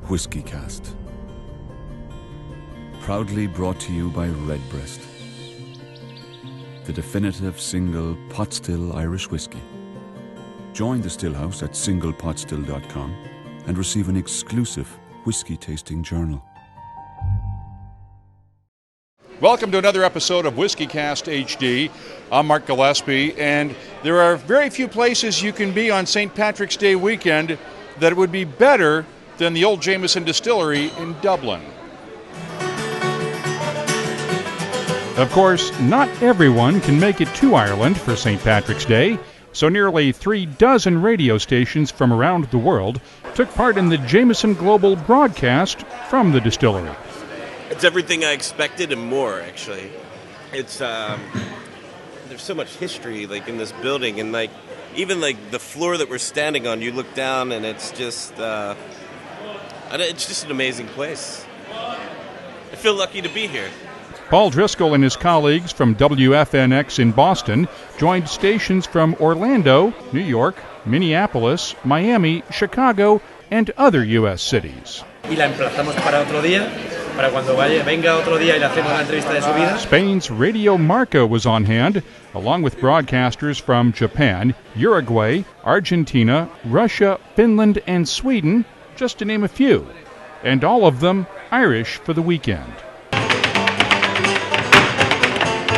WhiskyCast. Proudly brought to you by Redbreast, the definitive single pot-still Irish whiskey. Join the Stillhouse at singlepotstill.com and receive an exclusive whiskey tasting journal. Welcome to another episode of WhiskyCast HD. I'm Mark Gillespie, and there are very few places you can be on St. Patrick's Day weekend that would be better than the Old Jameson Distillery in Dublin. Of course, not everyone can make it to Ireland for St. Patrick's Day, so nearly 36 radio stations from around the world took part in the Jameson Global Broadcast from the distillery. It's everything I expected and more, actually. It's there's so much history like in this building, and like even like the floor that we're standing on, you look down and it's just an amazing place. I feel lucky to be here. Paul Driscoll and his colleagues from WFNX in Boston joined stations from Orlando, New York, Minneapolis, Miami, Chicago, and other U.S. cities. Y la emplazamos para otro día, para cuando venga otro día y le hacemos la entrevista de su vida. Spain's Radio Marca was on hand, along with broadcasters from Japan, Uruguay, Argentina, Russia, Finland, and Sweden, just to name a few, and all of them Irish for the weekend.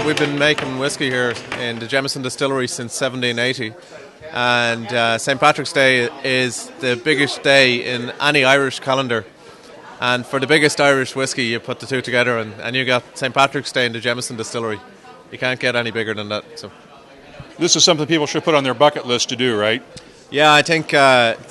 We've been making whiskey here in the Jameson Distillery since 1780, and St. Patrick's Day is the biggest day in any Irish calendar. And for the biggest Irish whiskey, you put the two together, and you got St. Patrick's Day in the Jameson Distillery. You can't get any bigger than that. So, this is something people should put on their bucket list to do, right? Yeah, I think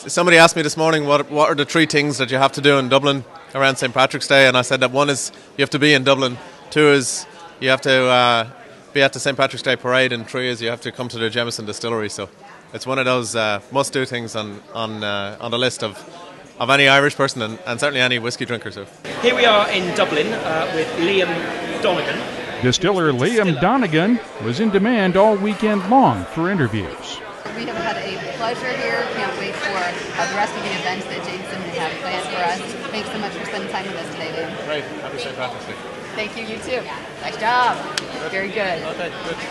somebody asked me this morning what are the three things that you have to do in Dublin around St. Patrick's Day, and I said that one is you have to be in Dublin, two is you have to be at the St. Patrick's Day parade, and three is you have to come to the Jameson Distillery. So it's one of those must-do things on the list of any Irish person and certainly any whiskey drinker. So Here we are in Dublin with Liam Donegan. Distiller Liam Donegan was in demand all weekend long for interviews. We have had a pleasure here. Can't wait for the rest of the events that Jameson has planned for us. Thanks so much for spending time with us today, Liam. great. Happy St. Patrick's Day. Thank you, you too. Nice job. Very good.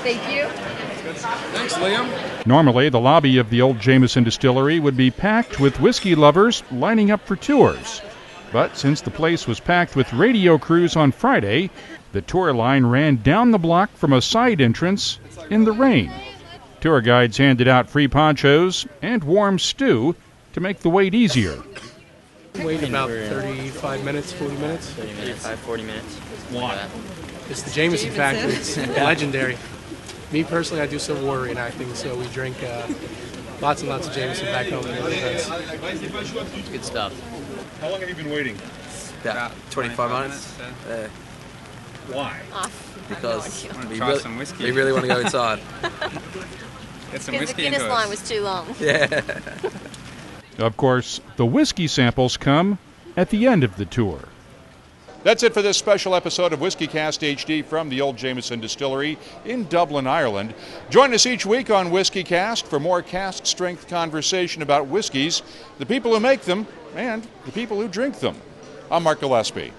Thank you. Thanks, Liam. Normally, the lobby of the Old Jameson Distillery would be packed with whiskey lovers lining up for tours. But since the place was packed with radio crews on Friday, the tour line ran down the block from a side entrance in the rain. Tour guides handed out free ponchos and warm stew to make the wait easier. Wait about 35 minutes, 40 minutes. 35, 40 minutes. Why? It's the Jameson factor. It's legendary. Me personally, I do Civil War reenacting, so we drink lots and lots of Jameson back home at events. Good stuff. How long have you been waiting? About 25 minutes. Why? Because we really want to go inside. Get some Because the whiskey Guinness into line us. was too long. Yeah. Of course, the whiskey samples come at the end of the tour. That's it for this special episode of WhiskyCast HD from the Old Jameson Distillery in Dublin, Ireland. Join us each week on WhiskyCast for more cask-strength conversation about whiskeys, the people who make them, and the people who drink them. I'm Mark Gillespie.